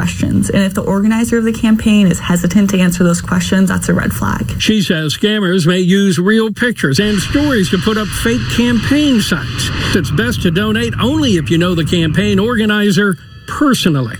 questions. And if the organizer of the campaign is hesitant to answer those questions, that's a red flag. She says scammers may use real pictures and stories to put up fake campaign sites. It's best to donate only if you know the campaign organizer personally.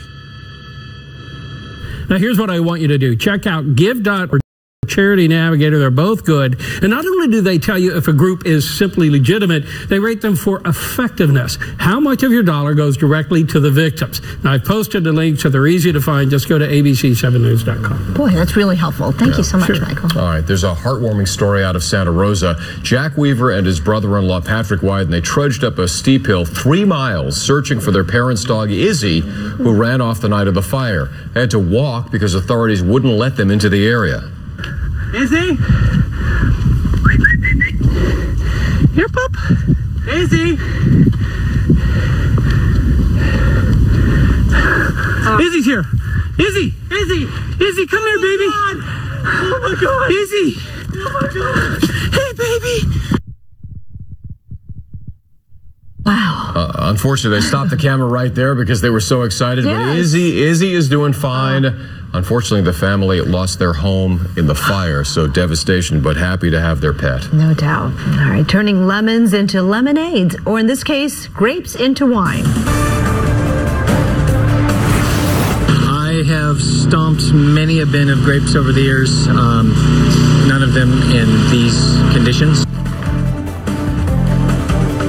Now, here's what I want you to do. Check out Give.org or Charity Navigator. They're both good. And not only do they tell you if a group is simply legitimate, they rate them for effectiveness. How much of your dollar goes directly to the victims? Now, I've posted the link, so they're easy to find. Just go to abc7news.com. Boy, that's really helpful. Thank you so much, Michael. All right, there's a heartwarming story out of Santa Rosa. Jack Weaver and his brother-in-law, Patrick Wyden, they trudged up a steep hill 3 miles searching for their parents' dog, Izzy, who ran off the night of the fire. They had to walk because authorities wouldn't let them into the area. Izzy? Here, pup. Izzy? Izzy's here. Izzy! Izzy! Izzy, come here, baby! Oh my God! Izzy! Oh my God! Hey, baby! Wow. Unfortunately, they stopped the camera right there because they were so excited. Yes. But Izzy is doing fine. Unfortunately, the family lost their home in the fire, so devastation, but happy to have their pet. No doubt. All right, turning lemons into lemonades, or in this case, grapes into wine. I have stomped many a bin of grapes over the years, none of them in these conditions.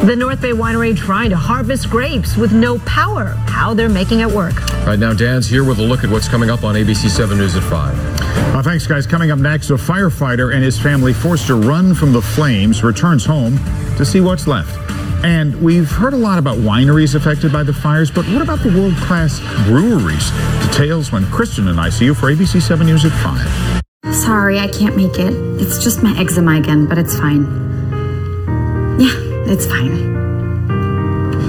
The North Bay Winery trying to harvest grapes with no power. How they're making it work. Right now, Dan's here with a look at what's coming up on ABC 7 News at 5. Thanks, guys. Coming up next, a firefighter and his family forced to run from the flames returns home to see what's left. And we've heard a lot about wineries affected by the fires, but what about the world-class breweries? Details when Kristen and I see you for ABC 7 News at 5. Sorry, I can't make it. It's just my eczema again, but it's fine. Yeah, it's fine.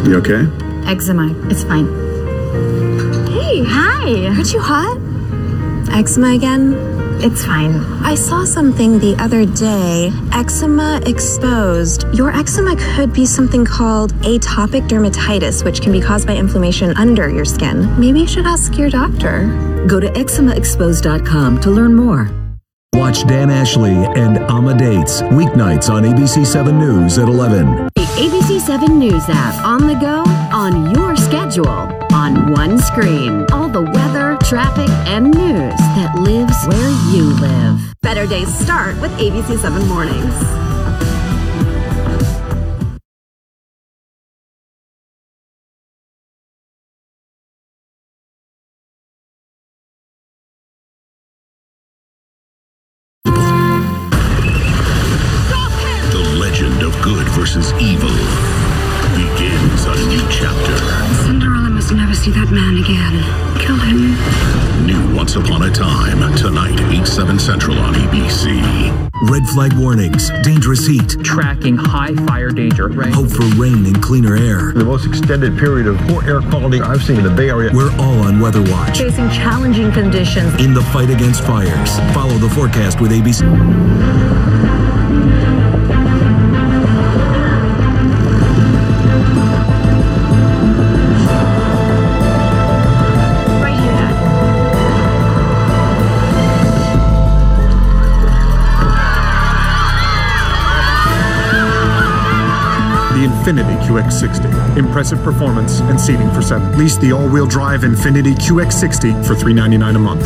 You okay? Eczema, it's fine. Hey. Hi. Aren't you hot? Eczema again? It's fine. I saw something the other day. Eczema exposed. Your eczema could be something called atopic dermatitis, which can be caused by inflammation under your skin. Maybe you should ask your doctor. Go to eczemaexposed.com to learn more. Watch Dan Ashley and Dates weeknights on ABC 7 News at 11. The ABC 7 News app, on the go, on your schedule, on one screen. All the weather, traffic, and news that lives where you live. Better days start with ABC 7 Mornings. Good versus evil begins a new chapter. Cinderella must never see that man again. Kill him. New Once Upon a Time, tonight, 8/7 Central on ABC. Red flag warnings, dangerous heat. Tracking high fire danger. Right. Hope for rain and cleaner air. The most extended period of poor air quality I've seen in the Bay Area. We're all on Weather Watch. Facing challenging conditions. In the fight against fires. Follow the forecast with ABC. Infiniti QX60. Impressive performance and seating for 7. Lease the all-wheel drive Infiniti QX60 for $399 a month.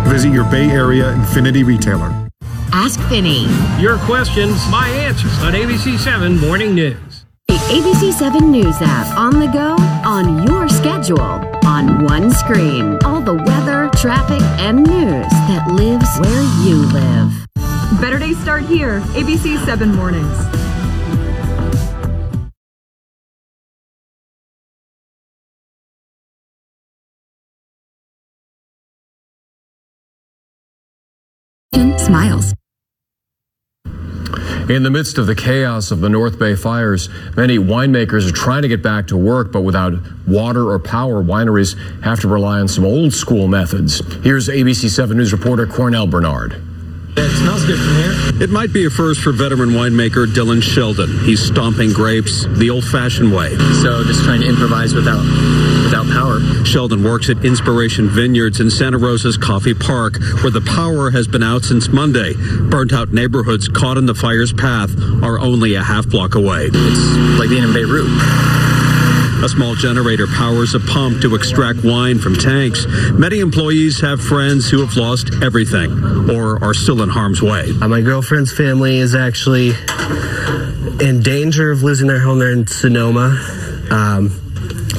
Visit your Bay Area Infiniti retailer. Ask Finny. Your questions, my answers on ABC 7 Morning News. The ABC 7 News app, on the go, on your schedule, on one screen. All the weather, traffic, and news that lives where you live. Better days start here. ABC 7 Mornings. Smiles. In the midst of the chaos of the North Bay fires, many winemakers are trying to get back to work, but without water or power, wineries have to rely on some old school methods. Here's ABC 7 News reporter Cornell Bernard. It smells good from here. It might be a first for veteran winemaker Dylan Sheldon. He's stomping grapes the old-fashioned way. So just trying to improvise without without power. Sheldon works at Inspiration Vineyards in Santa Rosa's Coffee Park, where the power has been out since Monday. Burnt-out neighborhoods caught in the fire's path are only a half block away. It's like being in Beirut. A small generator powers a pump to extract wine from tanks. Many employees have friends who have lost everything or are still in harm's way. My girlfriend's family is actually in danger of losing their home there in Sonoma.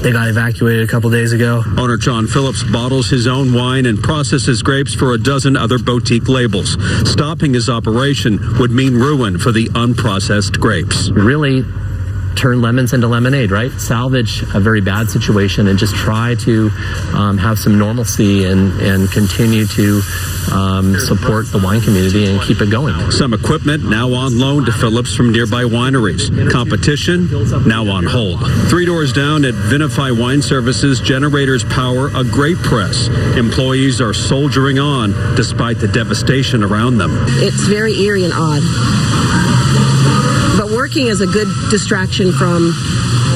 They got evacuated a couple days ago. Owner John Phillips bottles his own wine and processes grapes for a dozen other boutique labels. Stopping his operation would mean ruin for the unprocessed grapes. Really turn lemons into lemonade, right? Salvage a very bad situation and just try to have some normalcy and continue to support the wine community and keep it going. Some equipment now on loan to Phillips from nearby wineries. Competition now on hold. 3 doors down at Vinify Wine Services, generators power a grape press. Employees are soldiering on despite the devastation around them. It's very eerie and odd. But working is a good distraction from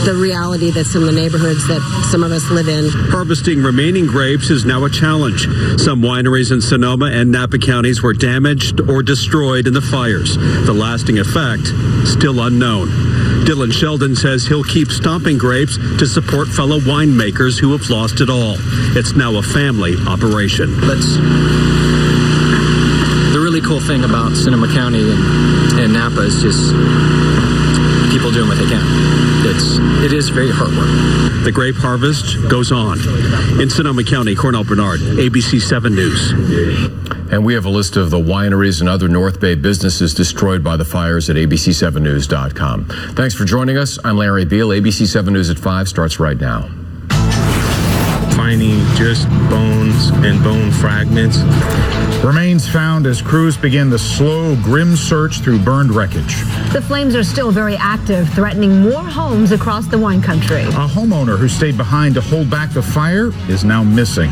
the reality that's in the neighborhoods that some of us live in. Harvesting remaining grapes is now a challenge. Some wineries in Sonoma and Napa counties were damaged or destroyed in the fires. The lasting effect still unknown. Dylan Sheldon says he'll keep stomping grapes to support fellow winemakers who have lost it all. It's now a family operation. The really cool thing about Sonoma County and Napa is just people doing what they can. It is very heartwarming. The grape harvest goes on. In Sonoma County, Cornell Bernard, ABC 7 News. And we have a list of the wineries and other North Bay businesses destroyed by the fires at abc7news.com. Thanks for joining us. I'm Larry Beal. ABC 7 News at 5 starts right now. Finding just bones and bone fragments. Remains found as crews begin the slow, grim search through burned wreckage. The flames are still very active, threatening more homes across the wine country. A homeowner who stayed behind to hold back the fire is now missing.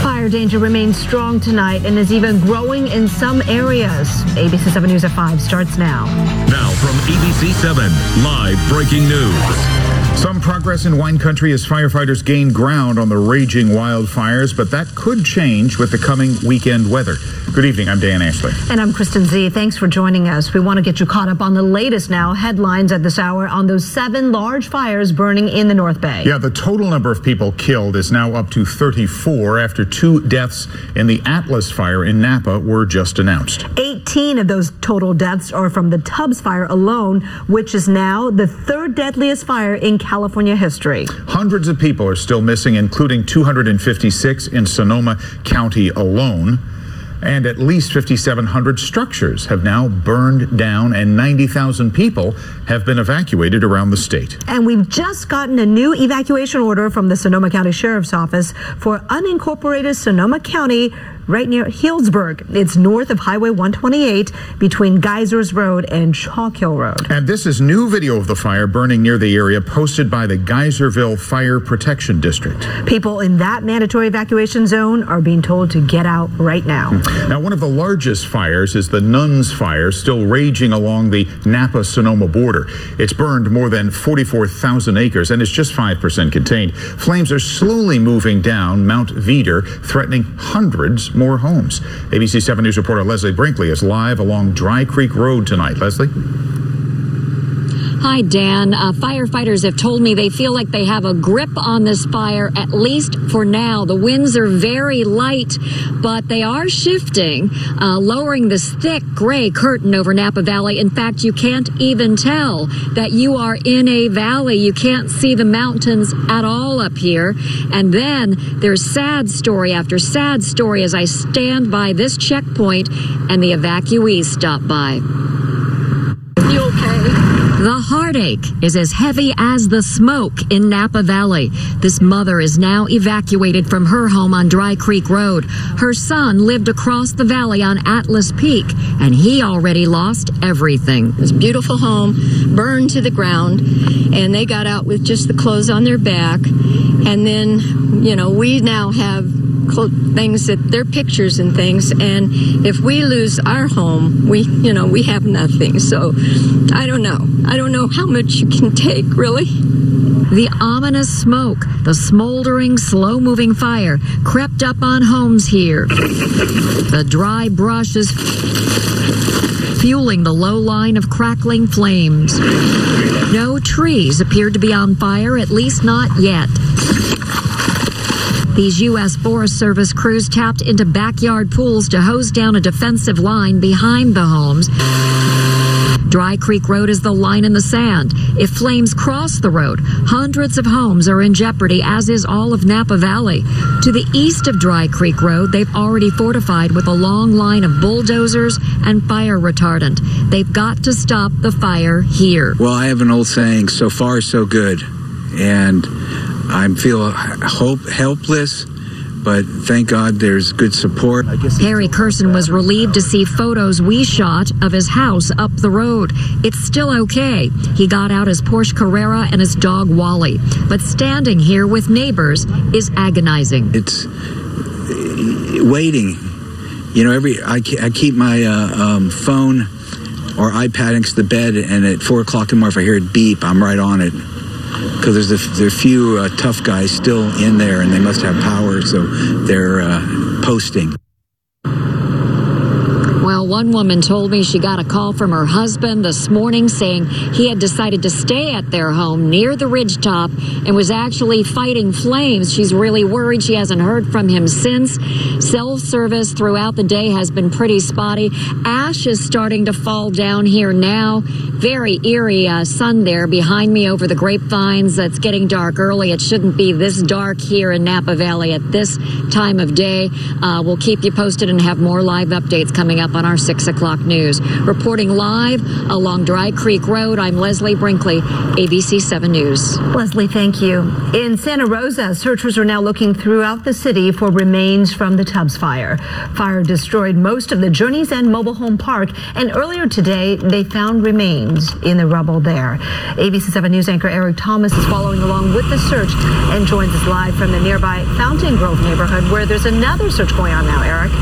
Fire danger remains strong tonight and is even growing in some areas. ABC 7 News at 5 starts now. Now from ABC 7, live breaking news. Some progress in wine country as firefighters gain ground on the raging wildfires, but that could change with the coming weekend weather. Good evening, I'm Dan Ashley. And I'm Kristen Z. Thanks for joining us. We want to get you caught up on the latest now headlines at this hour on those 7 large fires burning in the North Bay. Yeah, the total number of people killed is now up to 34 after 2 deaths in the Atlas fire in Napa were just announced. 18 of those total deaths are from the Tubbs fire alone, which is now the 3rd deadliest fire in California history. Hundreds of people are still missing, including 256 in Sonoma County alone. And at least 5,700 structures have now burned down, and 90,000 people have been evacuated around the state. And we've just gotten a new evacuation order from the Sonoma County Sheriff's Office for unincorporated Sonoma County right near Healdsburg. It's north of Highway 128 between Geysers Road and Chalk Hill Road. And this is new video of the fire burning near the area posted by the Geyserville Fire Protection District. People in that mandatory evacuation zone are being told to get out right now. Now, one of the largest fires is the Nuns fire, still raging along the Napa-Sonoma border. It's burned more than 44,000 acres and is just 5% contained. Flames are slowly moving down Mount Veeder, threatening hundreds more homes. ABC 7 News reporter Leslie Brinkley is live along Dry Creek Road tonight. Leslie? Hi, Dan. Firefighters have told me they feel like they have a grip on this fire, at least for now. The winds are very light, but they are shifting, lowering this thick gray curtain over Napa Valley. In fact, you can't even tell that you are in a valley. You can't see the mountains at all up here. And then there's sad story after sad story as I stand by this checkpoint and the evacuees stop by. You okay? The heartache is as heavy as the smoke in Napa Valley. This mother is now evacuated from her home on Dry Creek Road. Her son lived across the valley on Atlas Peak, and he already lost everything. This beautiful home burned to the ground, and they got out with just the clothes on their back. And then, we now have things that they're pictures and things, and if we lose our home, we have nothing. So I don't know how much you can take, really. The ominous smoke, the smoldering, slow-moving fire crept up on homes here. The dry brush is fueling the low line of crackling flames. No trees appeared to be on fire, at least not yet. These U.S. Forest Service crews tapped into backyard pools to hose down a defensive line behind the homes. Dry Creek Road is the line in the sand. If flames cross the road, hundreds of homes are in jeopardy, as is all of Napa Valley. To the east of Dry Creek Road, they've already fortified with a long line of bulldozers and fire retardant. They've got to stop the fire here. Well, I have an old saying, so far so good. And I feel helpless, but thank God there's good support. Harry Curson was relieved to see photos we shot of his house up the road. It's still okay. He got out his Porsche Carrera and his dog Wally. But standing here with neighbors is agonizing. It's waiting. You know, I keep my phone or iPad next to the bed, and at 4 o'clock in the morning, if I hear it beep, I'm right on it. Because there's a few tough guys still in there, and they must have power, so they're posting. Well, one woman told me she got a call from her husband this morning saying he had decided to stay at their home near the ridgetop and was actually fighting flames. She's really worried. She hasn't heard from him since. Cell service throughout the day has been pretty spotty. Ash is starting to fall down here now. Very eerie sun there behind me over the grapevines. It's getting dark early. It shouldn't be this dark here in Napa Valley at this time of day. We'll keep you posted and have more live updates coming up on our 6 o'clock news. Reporting live along Dry Creek Road, I'm Leslie Brinkley, ABC 7 News. Leslie, thank you. In Santa Rosa, searchers are now looking throughout the city for remains from the Tubbs fire. Fire destroyed most of the Journey's End mobile home park, and earlier today, they found remains in the rubble there. ABC 7 News anchor Eric Thomas is following along with the search and joins us live from the nearby Fountain Grove neighborhood, where there's another search going on now, Eric.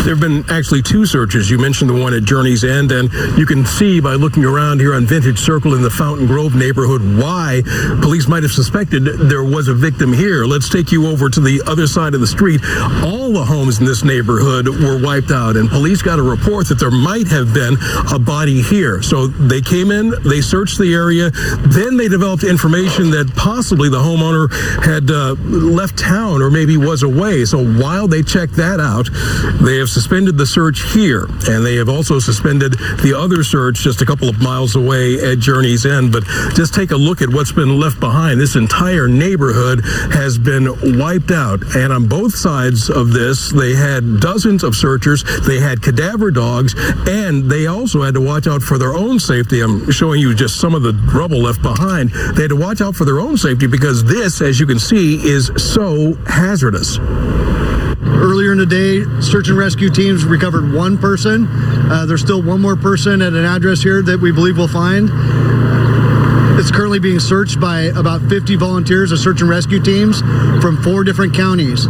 There have been actually 2 searches. You mentioned the one at Journey's End, and you can see by looking around here on Vintage Circle in the Fountain Grove neighborhood why police might have suspected there was a victim here. Let's take you over to the other side of the street. All the homes in this neighborhood were wiped out, and police got a report that there might have been a body here. So they came in, they searched the area, then they developed information that possibly the homeowner had left town or maybe was away. So while they checked that out, they have suspended the search here, and they have also suspended the other search just a couple of miles away at Journey's End. But just take a look at what's been left behind. This entire neighborhood has been wiped out, and on both sides of this, they had dozens of searchers, they had cadaver dogs, and they also had to watch out for their own safety. I'm showing you just some of the rubble left behind. They had to watch out for their own safety because this, as you can see, is so hazardous. Earlier in the day, search and rescue teams recovered 1 person. There's still 1 more person at an address here that we believe we'll find. It's currently being searched by about 50 volunteers of search and rescue teams from 4 different counties.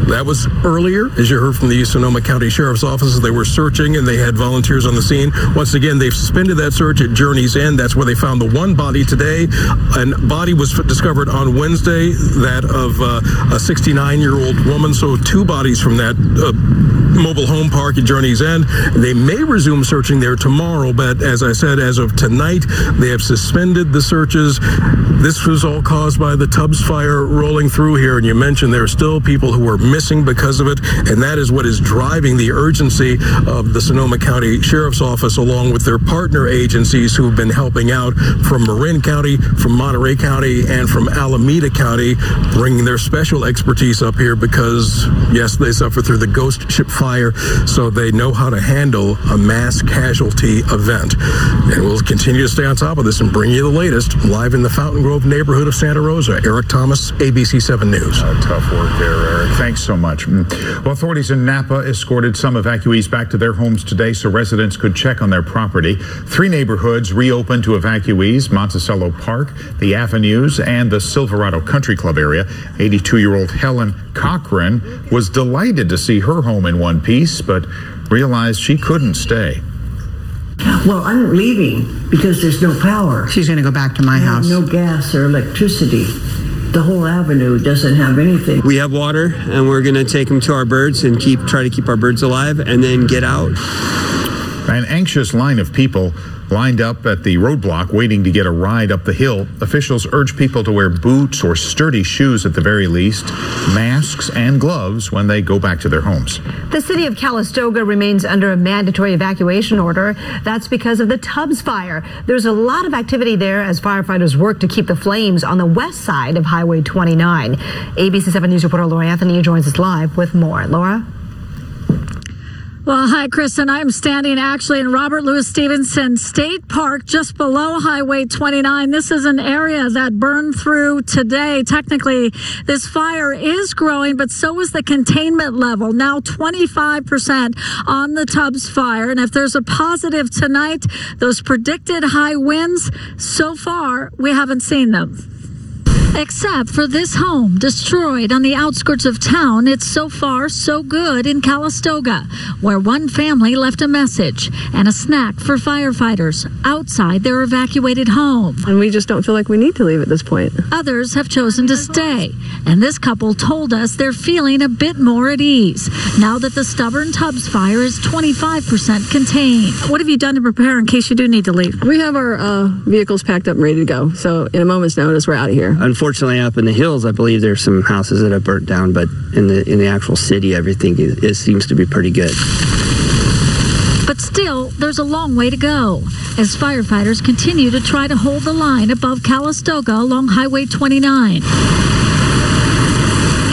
That was earlier, as you heard from the Sonoma County Sheriff's Office. They were searching and they had volunteers on the scene. Once again, they've suspended that search at Journey's End. That's where they found the 1 body today. A body was discovered on Wednesday, that of a 69-year-old woman. So 2 bodies from that mobile home park at Journey's End. They may resume searching there tomorrow, but as I said, as of tonight, they have suspended the searches. This was all caused by the Tubbs fire rolling through here, and you mentioned there are still people who are missing because of it, and that is what is driving the urgency of the Sonoma County Sheriff's Office, along with their partner agencies who've been helping out from Marin County, from Monterey County, and from Alameda County, bringing their special expertise up here because, yes, they suffered through the ghost ship fire, so they know how to handle a mass casualty event. And we'll continue to stay on top of this and bring you the latest live in the Fountain Grove neighborhood of Santa Rosa. Eric Thomas, ABC 7 News. Tough work there, Eric. Thanks so much. Well, authorities in Napa escorted some evacuees back to their homes today so residents could check on their property. 3 neighborhoods reopened to evacuees: Monticello Park, the Avenues, and the Silverado Country Club area. 82-year-old Helen Cochran was delighted to see her home in one piece, but realized she couldn't stay. Well, I'm leaving because there's no power. She's going to go back to my house. No gas or electricity. The whole avenue doesn't have anything. We have water, and we're going to take them to our birds and try to keep our birds alive, and then get out. An anxious line of people lined up at the roadblock waiting to get a ride up the hill. Officials urge people to wear boots or sturdy shoes at the very least, masks and gloves when they go back to their homes. The city of Calistoga remains under a mandatory evacuation order. That's because of the Tubbs fire. There's a lot of activity there as firefighters work to keep the flames on the west side of Highway 29. ABC 7 News reporter Laura Anthony joins us live with more. Laura? Well, hi, Kristen. I'm standing actually in Robert Louis Stevenson State Park just below Highway 29. This is an area that burned through today. Technically, this fire is growing, but so is the containment level. Now 25% on the Tubbs fire. And if there's a positive tonight, those predicted high winds, so far, we haven't seen them. Except for this home destroyed on the outskirts of town. It's so far so good in Calistoga, where one family left a message and a snack for firefighters outside their evacuated home. And we just don't feel like we need to leave at this point. Others have chosen to stay, and this couple told us they're feeling a bit more at ease now that the stubborn Tubbs fire is 25% contained. What have you done to prepare in case you do need to leave? We have our vehicles packed up and ready to go. So in a moment's notice, we're out of here. Unfortunately, up in the hills, I believe there's some houses that have burnt down, but in the actual city, everything seems to be pretty good. But still, there's a long way to go as firefighters continue to try to hold the line above Calistoga along Highway 29.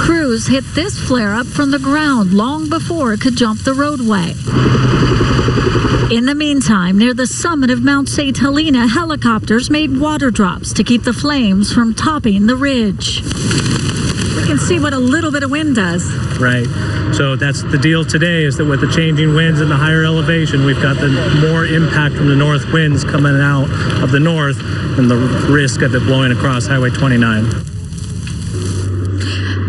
Crews hit this flare-up from the ground long before it could jump the roadway. In the meantime, near the summit of Mount St. Helena, helicopters made water drops to keep the flames from topping the ridge. We can see what a little bit of wind does. Right. So that's the deal today, is that with the changing winds and the higher elevation, we've got the more impact from the north winds coming out of the north and the risk of it blowing across Highway 29.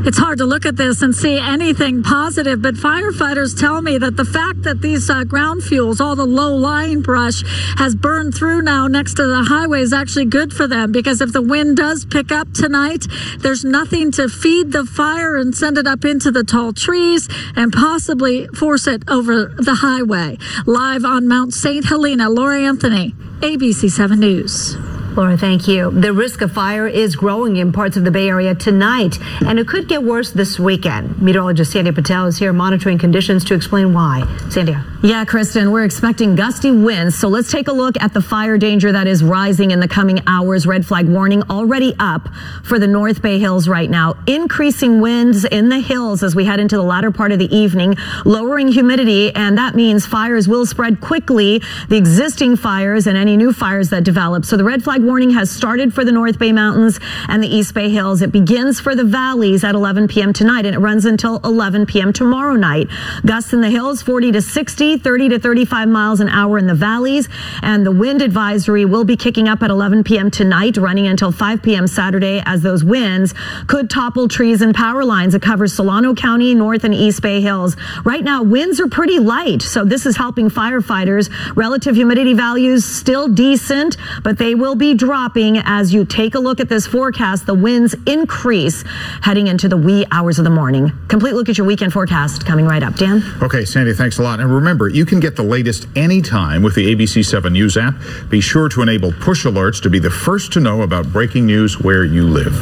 It's hard to look at this and see anything positive, but firefighters tell me that the fact that these ground fuels, all the low-lying brush, has burned through now next to the highway is actually good for them, because if the wind does pick up tonight, there's nothing to feed the fire and send it up into the tall trees and possibly force it over the highway. Live on Mount St. Helena, Laura Anthony, ABC 7 News. Laura, thank you. The risk of fire is growing in parts of the Bay Area tonight, and it could get worse this weekend. Meteorologist Sandia Patel is here monitoring conditions to explain why. Sandia. Yeah, Kristen, we're expecting gusty winds, so let's take a look at the fire danger that is rising in the coming hours. Red flag warning already up for the North Bay Hills right now. Increasing winds in the hills as we head into the latter part of the evening, lowering humidity, and that means fires will spread quickly, the existing fires and any new fires that develop. So the red flag warning has started for the North Bay Mountains and the East Bay Hills. It begins for the valleys at 11 p.m. tonight, and it runs until 11 p.m. tomorrow night. Gusts in the hills, 40 to 60, 30 to 35 miles an hour in the valleys, and the wind advisory will be kicking up at 11 p.m. tonight, running until 5 p.m. Saturday, as those winds could topple trees and power lines. It covers Solano County, North and East Bay Hills. Right now, winds are pretty light, so this is helping firefighters. Relative humidity values still decent, but they will be dropping as you take a look at this forecast. The winds increase heading into the wee hours of the morning. Complete look at your weekend forecast coming right up. Dan? Okay, Sandy, thanks a lot. And remember, you can get the latest anytime with the ABC 7 News app. Be sure to enable push alerts to be the first to know about breaking news where you live.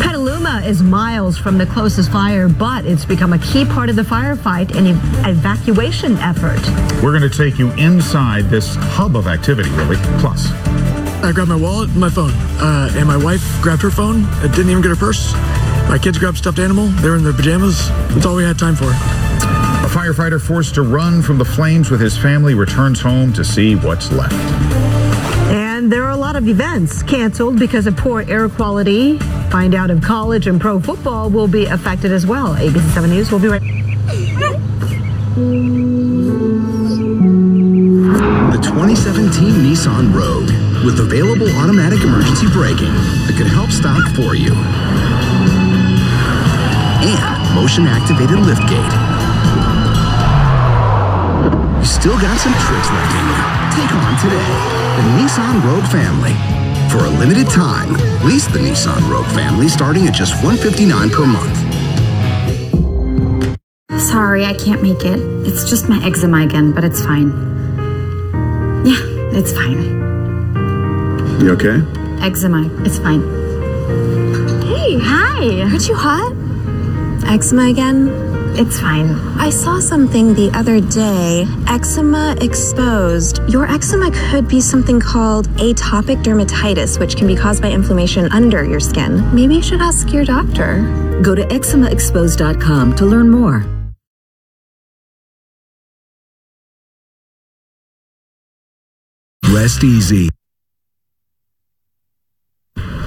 Petaluma is miles from the closest fire, but it's become a key part of the firefight and evacuation effort. We're going to take you inside this hub of activity, really. Plus, I grabbed my wallet and my phone, and my wife grabbed her phone. Didn't even get her purse. My kids grabbed stuffed animal. They were in their pajamas. That's all we had time for. A firefighter forced to run from the flames with his family returns home to see what's left. And there are a lot of events canceled because of poor air quality. Find out if college and pro football will be affected as well. ABC 7 News will be right. The 2017 Nissan Rogue, with available automatic emergency braking that could help stop for you. And motion-activated liftgate. You still got some tricks left in you. Take on today the Nissan Rogue family. For a limited time, lease the Nissan Rogue family starting at just $159 per month. Sorry, I can't make it. It's just my eczema again, but it's fine. Yeah, it's fine. You okay? Eczema, it's fine. Hey. Hi. Aren't you hot? Eczema again? It's fine. I saw something the other day. Eczema exposed. Your eczema could be something called atopic dermatitis, which can be caused by inflammation under your skin. Maybe you should ask your doctor. Go to eczemaexposed.com to learn more. Rest easy.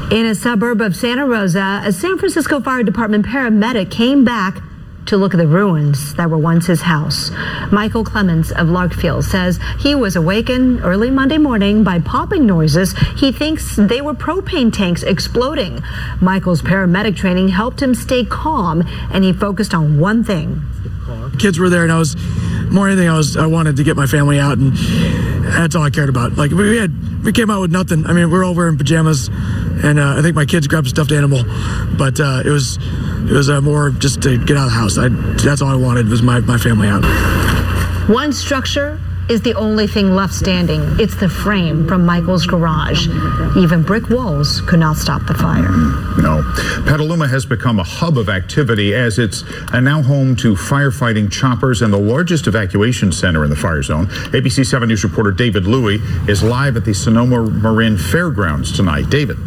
In a suburb of Santa Rosa, a San Francisco Fire Department paramedic came back to look at the ruins that were once his house. Michael Clements of Larkfield says he was awakened early Monday morning by popping noises. He thinks they were propane tanks exploding. Michael's paramedic training helped him stay calm, and he focused on one thing. Kids were there, and I wanted to get my family out, and that's all I cared about. Like we came out with nothing. I mean, we're all wearing pajamas, and I think my kids grabbed a stuffed animal, but it was more just to get out of the house. That's all I wanted was my family out. One structure is the only thing left standing. It's the frame from Michael's garage. Even brick walls could not stop the fire. No. Petaluma has become a hub of activity as it's now home to firefighting choppers and the largest evacuation center in the fire zone. ABC 7 News reporter David Louie is live at the Sonoma Marin Fairgrounds tonight. David.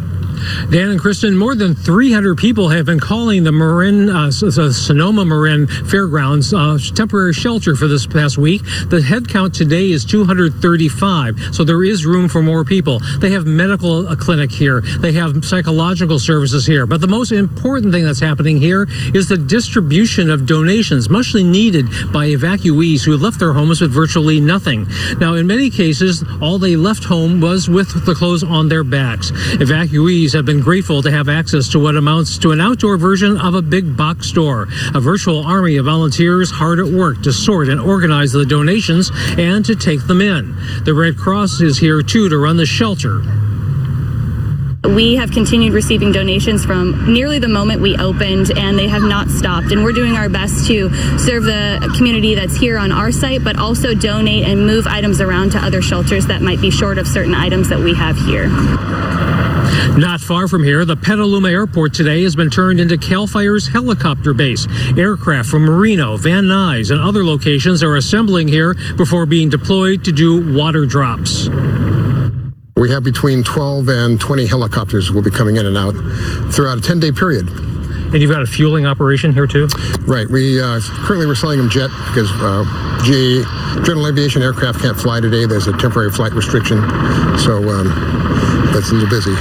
Dan and Kristen, more than 300 people have been calling the Sonoma Marin Fairgrounds temporary shelter for this past week. The head count today is 235, so there is room for more people. They have medical clinic here. They have psychological services here. But the most important thing that's happening here is the distribution of donations, muchly needed by evacuees who left their homes with virtually nothing. Now, in many cases, all they left home was with the clothes on their backs. Evacuees have been grateful to have access to what amounts to an outdoor version of a big box store. A virtual army of volunteers hard at work to sort and organize the donations and to take them in. The Red Cross is here too to run the shelter. We have continued receiving donations from nearly the moment we opened, and they have not stopped. And we're doing our best to serve the community that's here on our site, but also donate and move items around to other shelters that might be short of certain items that we have here. Not far from here, the Petaluma Airport today has been turned into CAL FIRE's helicopter base. Aircraft from Reno, Van Nuys, and other locations are assembling here before being deployed to do water drops. We have between 12 and 20 helicopters will be coming in and out throughout a 10-day period. And you've got a fueling operation here too? Right. We currently we're selling them jet because GA general aviation aircraft can't fly today. There's a temporary flight restriction, so that's a little busy.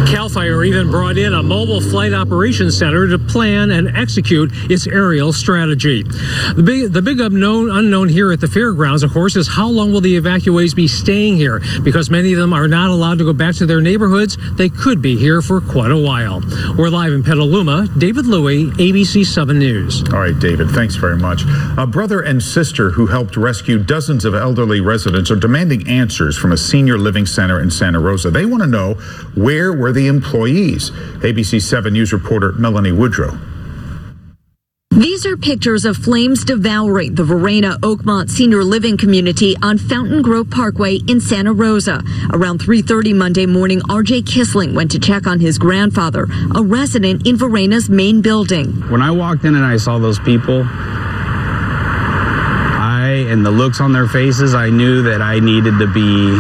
CAL FIRE even brought in a mobile flight operations center to plan and execute its aerial strategy. The big unknown here at the fairgrounds, of course, is how long will the evacuees be staying here? Because many of them are not allowed to go back to their neighborhoods. They could be here for quite a while. We're live in Petaluma. David Louie, ABC 7 News. All right, David, thanks very much. A brother and sister who helped rescue dozens of elderly residents are demanding answers from a senior living center in Santa Rosa. They want to know, where were the employees? ABC 7 News reporter Melanie Woodrow. These are pictures of flames devouring the Verena Oakmont Senior Living Community on Fountain Grove Parkway in Santa Rosa. Around 3:30 Monday morning, R.J. Kissling went to check on his grandfather, a resident in Verena's main building. When I walked in and I saw those people, and the looks on their faces, I knew that I needed to be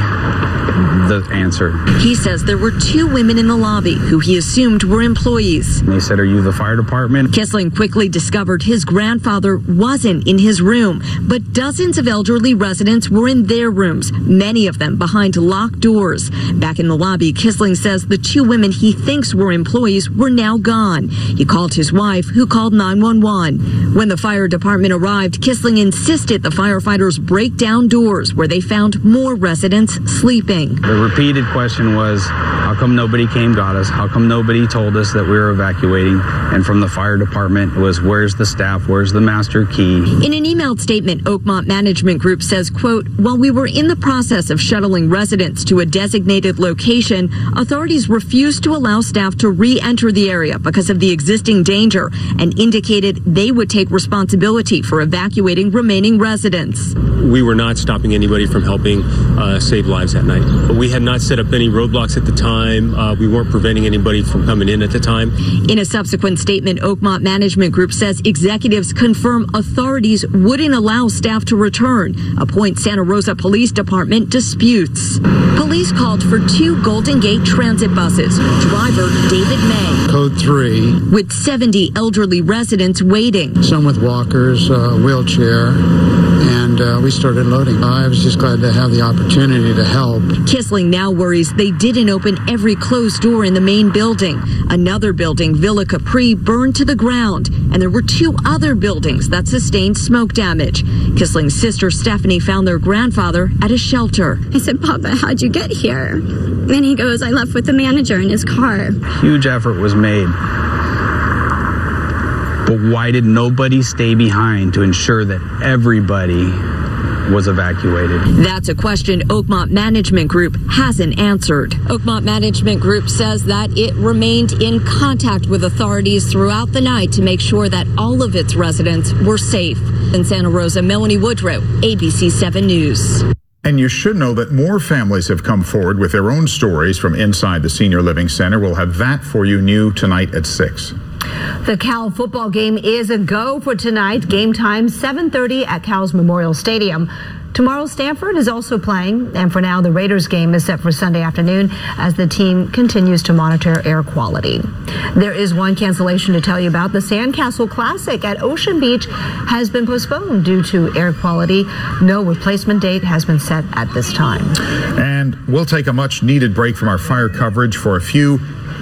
the answer. He says there were two women in the lobby who he assumed were employees. They said, "Are you the fire department?" Kissling quickly discovered his grandfather wasn't in his room, but dozens of elderly residents were in their rooms, many of them behind locked doors. Back in the lobby, Kissling says the two women he thinks were employees were now gone. He called his wife, who called 911. When the fire department arrived, Kissling insisted the firefighters firefighters break down doors where they found more residents sleeping. The repeated question was, how come nobody came, got us? How come nobody told us that we were evacuating? And from the fire department, it was, where's the staff? Where's the master key? In an emailed statement, Oakmont Management Group says, quote, while we were in the process of shuttling residents to a designated location, authorities refused to allow staff to re-enter the area because of the existing danger and indicated they would take responsibility for evacuating remaining residents. We were not stopping anybody from helping save lives that night. But we had not set up any roadblocks at the time. We weren't preventing anybody from coming in at the time. In a subsequent statement, Oakmont Management Group says executives confirm authorities wouldn't allow staff to return. A point Santa Rosa Police Department disputes. Police called for 2 Golden Gate transit buses. Driver David May. Code 3. With 70 elderly residents waiting. Some with walkers, wheelchair, and we started loading. I was just glad to have the opportunity to help. Kissling now worries they didn't open every closed door in the main building. Another building, Villa Capri, burned to the ground, and there were 2 other buildings that sustained smoke damage. Kissling's sister Stephanie found their grandfather at a shelter. I said, Papa, how'd you get here? And he goes, I left with the manager in his car. Huge effort was made. But why did nobody stay behind to ensure that everybody was evacuated? That's a question Oakmont Management Group hasn't answered. Oakmont Management Group says that it remained in contact with authorities throughout the night to make sure that all of its residents were safe. In Santa Rosa, Melanie Woodrow, ABC 7 News. And you should know that more families have come forward with their own stories from inside the Senior Living Center. We'll have that for you new tonight at 6. The Cal football game is a go for tonight. Game time 7:30 at Cal's Memorial Stadium. Tomorrow, Stanford is also playing, and for now, the Raiders game is set for Sunday afternoon as the team continues to monitor air quality. There is one cancellation to tell you about. The Sandcastle Classic at Ocean Beach has been postponed due to air quality. No replacement date has been set at this time. And we'll take a much-needed break from our fire coverage for a few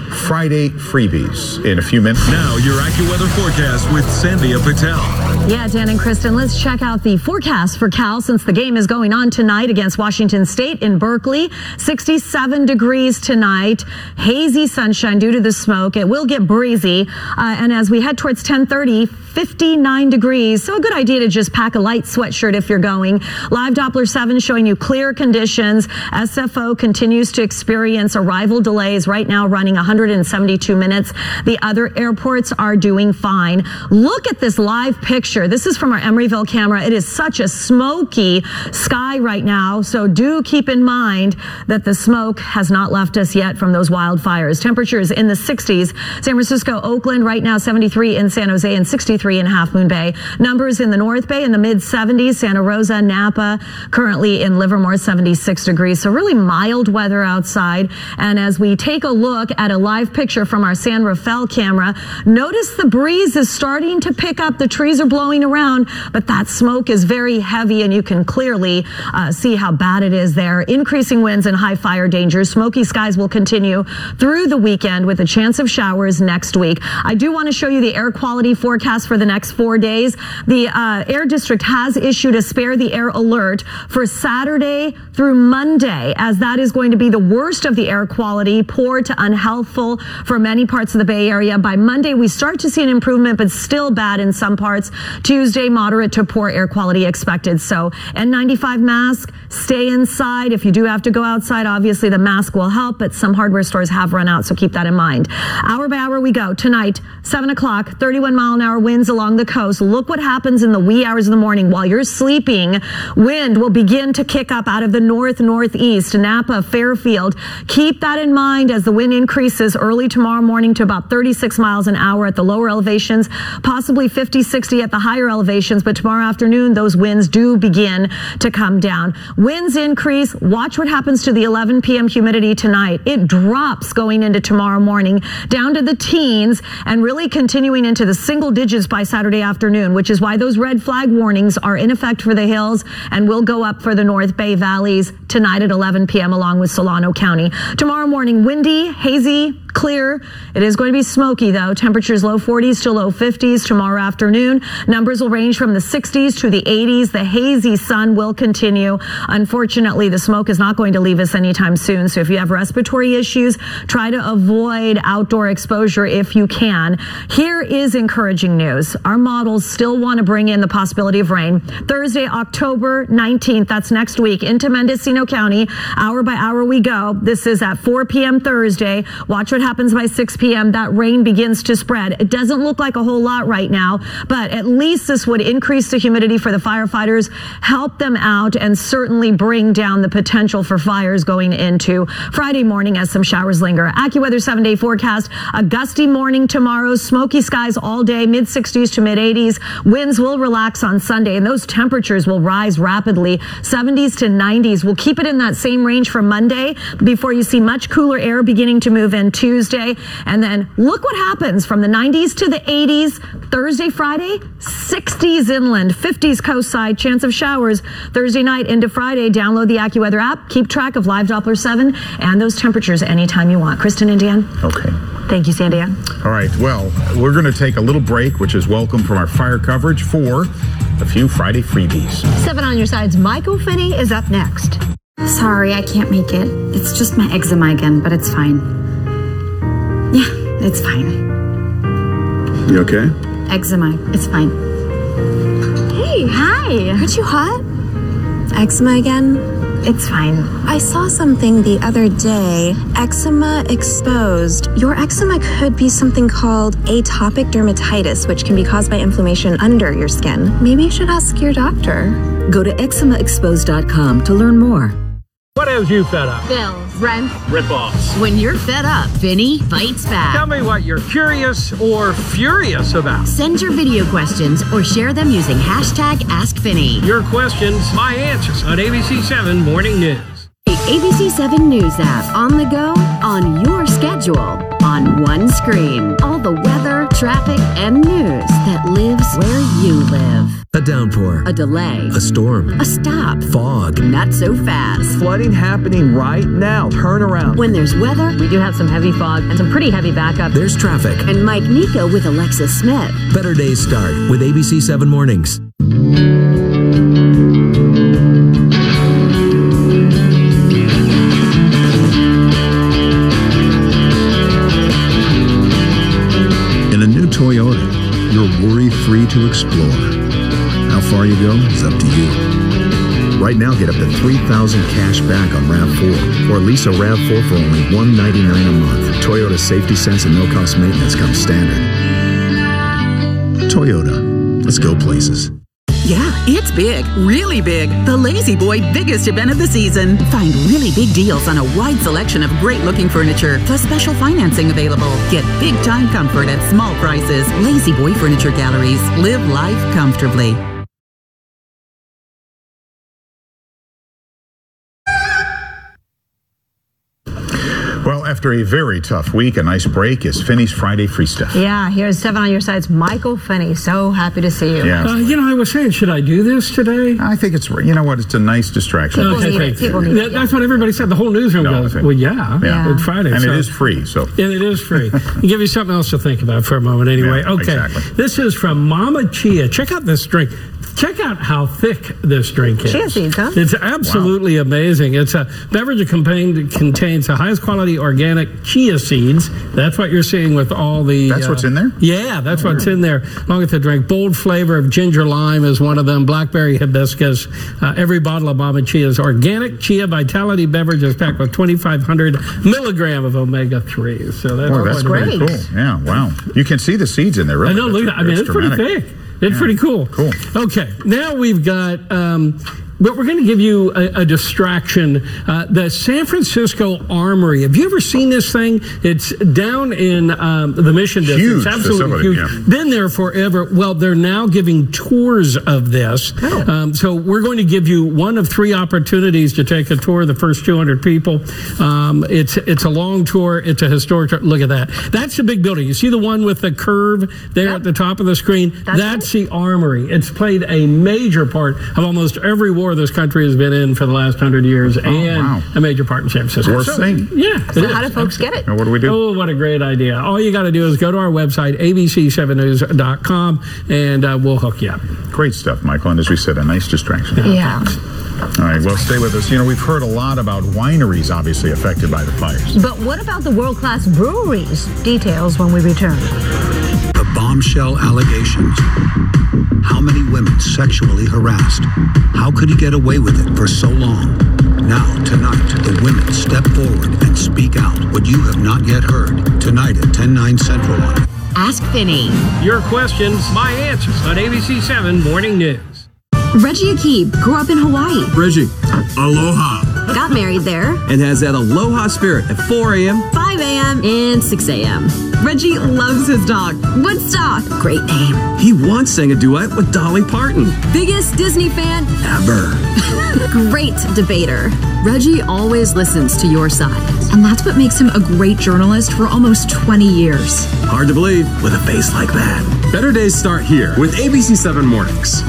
Friday freebies in a few minutes. Now, your AccuWeather forecast with Sandhya Patel. Yeah, Dan and Kristen, let's check out the forecast for Cal since the game is going on tonight against Washington State in Berkeley. 67 degrees tonight. Hazy sunshine due to the smoke. It will get breezy. And as we head towards 10:30, 59 degrees. So a good idea to just pack a light sweatshirt if you're going. Live Doppler 7 showing you clear conditions. SFO continues to experience arrival delays right now running 172 minutes. The other airports are doing fine. Look at this live picture. This is from our Emeryville camera. It is such a smoky sky right now. So do keep in mind that the smoke has not left us yet from those wildfires. Temperatures in the 60s. San Francisco, Oakland right now 73 in San Jose and 63 in Half Moon Bay. Numbers in the North Bay in the mid 70s. Santa Rosa, Napa, currently in Livermore 76 degrees. So really mild weather outside. And as we take a look at a live picture from our San Rafael camera, notice the breeze is starting to pick up. The trees are blowing around, but that smoke is very heavy and you can clearly see how bad it is there. Increasing winds and high fire danger. Smoky skies will continue through the weekend with a chance of showers next week. I do want to show you the air quality forecast for the next 4 days. The Air District has issued a spare the air alert for Saturday through Monday, as that is going to be the worst of the air quality, poor to unhealthful for many parts of the Bay Area. By Monday, we start to see an improvement, but still bad in some parts. Tuesday, moderate to poor air quality expected. So N95 mask, stay inside. If you do have to go outside, obviously the mask will help, but some hardware stores have run out, so keep that in mind. Hour by hour we go. Tonight, 7 o'clock, 31-mile-an-hour winds along the coast. Look what happens in the wee hours of the morning. While you're sleeping, wind will begin to kick up out of the northeast. Napa, Fairfield. Keep that in mind as the wind increases early tomorrow morning to about 36 miles an hour at the lower elevations, possibly 50, 60 at the higher elevations. But tomorrow afternoon, those winds do begin to come down. Winds increase. Watch what happens to the 11 p.m. humidity tonight. It drops going into tomorrow morning down to the teens and really continuing into the single digits by Saturday afternoon, which is why those red flag warnings are in effect for the hills and will go up for the North Bay valleys tonight at 11 p.m. along with Solano County. Tomorrow morning, windy, hazy, clear. It is going to be smoky, though. Temperatures low 40s to low 50s tomorrow afternoon. Numbers will range from the 60s to the 80s. The hazy sun will continue. Unfortunately, the smoke is not going to leave us anytime soon. So if you have respiratory issues, try to avoid outdoor exposure if you can. Here is encouraging news. Our models still want to bring in the possibility of rain. Thursday, October 19th, that's next week, into Mendocino County. Hour by hour we go. This is at 4 p.m. Thursday. Watch what happens by 6 p.m. That rain begins to spread. It doesn't look like a whole lot right now, but at least this would increase the humidity for the firefighters, help them out, and certainly bring down the potential for fires going into Friday morning as some showers linger. AccuWeather 7-day forecast, a gusty morning tomorrow, smoky skies all day, mid-60s to mid-80s. Winds will relax on Sunday, and those temperatures will rise rapidly. 70s to 90s. We'll keep it in that same range for Monday before you see much cooler air beginning to move in Tuesday. And then look what happens from the 90s to the 80s. Thursday, Friday, 60s inland, 50s coastside, chance of showers. Thursday night into Friday, download the AccuWeather app. Keep track of live Doppler 7 and those temperatures anytime you want. Kristen and Dan. Okay. Thank you, Sandia. All right. Well, we're going to take a little break, which is welcome from our fire coverage for a few Friday freebies. 7 on your sides. Michael Finney is up next. Sorry, I can't make it. It's just my eczema again, but it's fine. Yeah, it's fine. You okay? Eczema, it's fine. Hey. Hi. Aren't you hot? Eczema again? It's fine. I saw something the other day. Eczema exposed. Your eczema could be something called atopic dermatitis, which can be caused by inflammation under your skin. Maybe you should ask your doctor. Go to eczemaexposed.com to learn more. What has you fed up? Bills, rent, Rip-offs. When you're fed up, Vinny fights back. Tell me what you're curious or furious about. Send your video questions or share them using hashtag AskFinny. Your questions, my answers on ABC 7 Morning News. The ABC 7 News app, on the go, on your schedule, on one screen. All the weather, traffic, and news that lives where you live. A downpour. A delay. A storm. A stop. Fog. Not so fast. Flooding happening right now. Turn around. When there's weather, we do have some heavy fog and some pretty heavy backup. There's traffic. And Mike Nico with Alexis Smith. Better days start with ABC 7 Mornings. In a new Toyota, you're worry-free to explore. How far you go is up to you. Right now, get up to $3,000 cash back on RAV4, or lease a RAV4 for only $199 a month. Toyota's safety sense and no-cost maintenance comes standard. Toyota, let's go places. Yeah, it's big, really big. The Lazy Boy biggest event of the season. Find really big deals on a wide selection of great-looking furniture, plus special financing available. Get big-time comfort at small prices. Lazy Boy Furniture Galleries. Live life comfortably. Well, after a very tough week, a nice break is Finney's Friday Free Stuff. Yeah, here's 7 on your sides. Michael Finney, so happy to see you. Yeah. I was saying, should I do this today? I think it's, you know what, it's a nice distraction. People need it. That's what everybody said. The whole newsroom goes, well, yeah. It's Friday. And it is free, so. And it is free. I'll give you something else to think about for a moment anyway. Yeah, okay. Exactly. This is from Mama Chia. Check out this drink. Check out how thick this drink is. Chia seeds, huh? It's absolutely amazing. It's a beverage that contains the highest quality organic chia seeds. That's what you're seeing with all the... That's what's in there? Yeah, that's what's in there. Along with the drink. Bold flavor of ginger lime is one of them. Blackberry hibiscus. Every bottle of Mama Chia's organic chia vitality beverage is packed with 2,500 milligram of omega-3. So that's great. Pretty cool. Yeah, wow. You can see the seeds in there, really. I know, look at it. It's pretty thick. It's pretty cool. Cool. Okay, now we've got, but we're going to give you a distraction. The San Francisco Armory. Have you ever seen this thing? It's down in the Mission District. Huge it's absolutely huge. Yeah. Been there forever. Well, they're now giving tours of this. Oh. So we're going to give you one of 3 opportunities to take a tour. The first 200 people. It's a long tour. It's a historic tour. Look at that. That's the big building. You see the one with the curve there at the top of the screen? That's the Armory. It's played a major part of almost every war war this country has been in for the last 100 years, and a major part in San Francisco. Worth seeing. Yeah. So how do folks get it? Now, what do we do? Oh, what a great idea. All you got to do is go to our website, abc7news.com, and we'll hook you up. Great stuff, Michael. And as we said, a nice distraction. Yeah. All right, well, stay with us. You know, we've heard a lot about wineries obviously affected by the fires. But what about the world-class breweries? Details when we return. The bombshell allegations. How many women sexually harassed? How could he get away with it for so long? Now, tonight, the women step forward and speak out what you have not yet heard. Tonight at 10/9 Central on Ask Finney. Your questions, my answers on ABC 7 Morning News. Reggie Akib grew up in Hawaii. Reggie, aloha. Got married there. And has that aloha spirit at 4 a.m., 5 a.m., and 6 a.m. Reggie loves his dog, Woodstock. Great name. he once sang a duet with Dolly Parton. Biggest Disney fan ever. Great debater. Reggie always listens to your side. And that's what makes him a great journalist for almost 20 years. Hard to believe with a face like that. Better days start here with ABC 7 Mornings.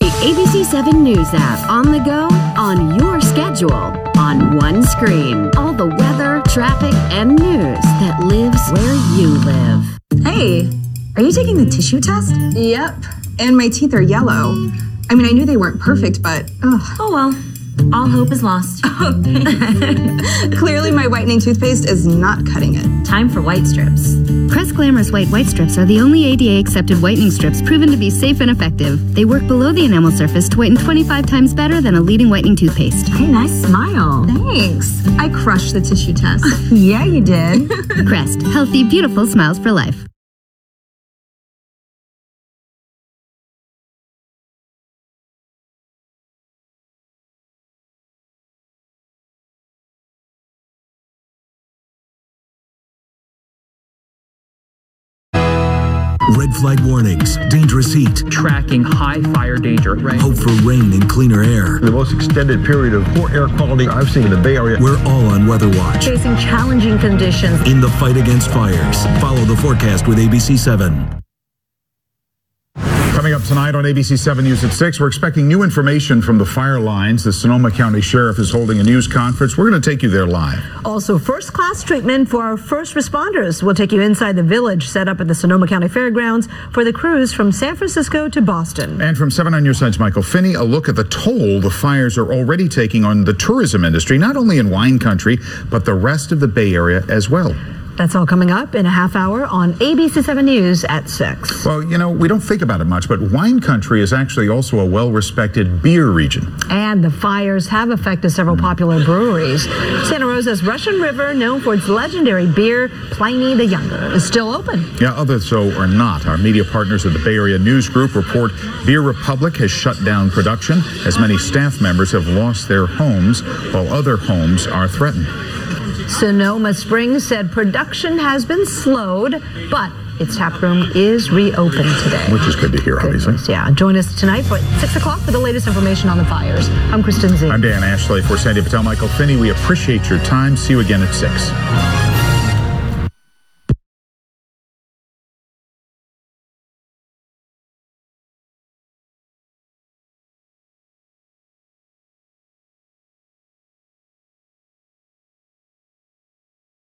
The ABC 7 News app on the go, on your schedule, on one screen. All the weather, traffic, and news that lives where you live. Hey, are you taking the tissue test? Yep. And my teeth are yellow. I mean, I knew they weren't perfect, but oh well. All hope is lost. Clearly, my whitening toothpaste is not cutting it. Time for white strips. Crest Glamorous White Strips are the only ADA-accepted whitening strips proven to be safe and effective. They work below the enamel surface to whiten 25 times better than a leading whitening toothpaste. Hey, nice smile. Thanks. I crushed the tissue test. Yeah, you did. Crest. Healthy, beautiful smiles for life. Red flag warnings, dangerous heat, tracking high fire danger, hope for rain and cleaner air. The most extended period of poor air quality I've seen in the Bay Area. We're all on Weather Watch. Facing challenging conditions. In the fight against fires. Follow the forecast with ABC 7. Coming up tonight on ABC 7 News at 6, we're expecting new information from the fire lines. The Sonoma County Sheriff is holding a news conference. We're going to take you there live. Also, first-class treatment for our first responders. We'll take you inside the village set up at the Sonoma County Fairgrounds for the cruise from San Francisco to Boston. And from 7 on Your Side's Michael Finney, a look at the toll the fires are already taking on the tourism industry, not only in wine country, but the rest of the Bay Area as well. That's all coming up in a half hour on ABC 7 News at 6. Well, you know, we don't think about it much, but wine country is actually also a well-respected beer region. And the fires have affected several popular breweries. Santa Rosa's Russian River, known for its legendary beer, Pliny the Younger, is still open. Yeah, others, though, are not. Our media partners at the Bay Area News Group report Beer Republic has shut down production as many staff members have lost their homes, while other homes are threatened. Sonoma Springs said production has been slowed, but its tap room is reopened today. Which is good to hear, obviously. Yeah, join us tonight at 6 o'clock for the latest information on the fires. I'm Kristen Z. I'm Dan Ashley for Sandy Patel, Michael Finney. We appreciate your time. See you again at 6.